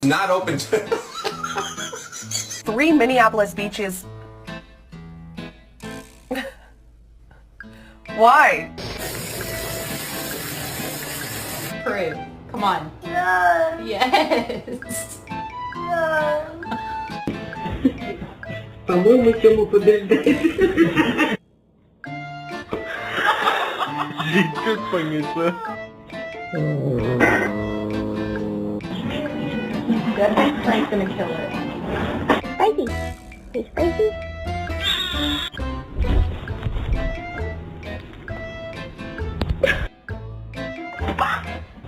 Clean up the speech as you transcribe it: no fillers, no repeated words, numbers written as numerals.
Not open to... 3 Minneapolis beaches. Why? Peru. Come on. No. Yes. No. По-моему, Тёма побеждает. Как понесло. Definitely Frank's gonna kill it. Spicy. Hey, Spicy.